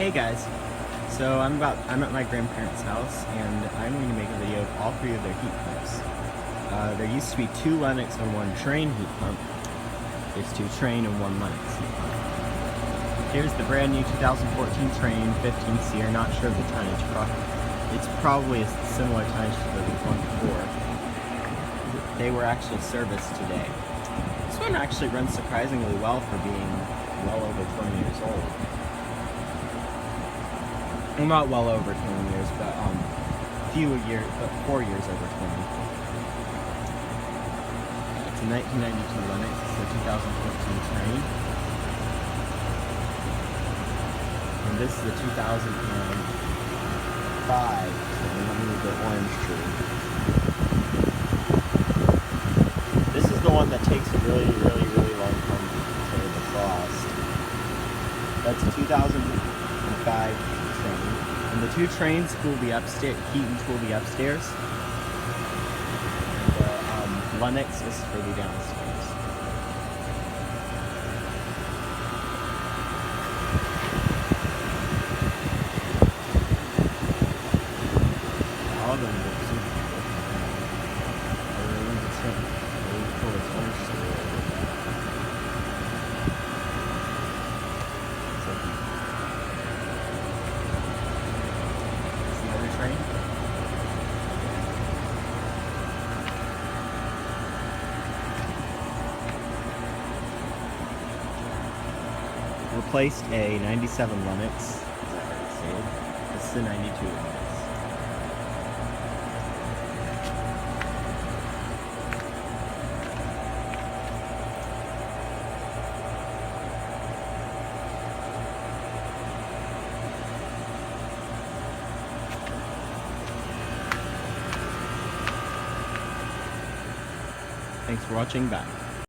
Hey guys, so I'm at my grandparents' house and I'm going to make a video of all three of their heat pumps. There used to be 2 Lennox and 1 Trane heat pump. There's 2 Trane and 1 Lennox heat pump. Here's the brand new 2014 Trane 15 Not sure of the tonnage. It's probably a similar tonnage to the one before. They were actually serviced today. This one actually runs surprisingly well for being well over 20 years old. Well, not well over 20 years, but 4 years over 20. It's a 1992 Lennox, it's a 2014 Trane. And this is the 2005 Trane. Let me move the orange tree. This is the one that takes a really long time to defrost. That's a 2005 Trane. And the 2 Tranes will be upstairs, heatings will be upstairs. And the Lennox is for the downstairs. All of them look super cool. Really cool. It's orange tree. Trane. Replaced a 97 Lennox. This is the 92 Lennox. Thanks for watching. Bye.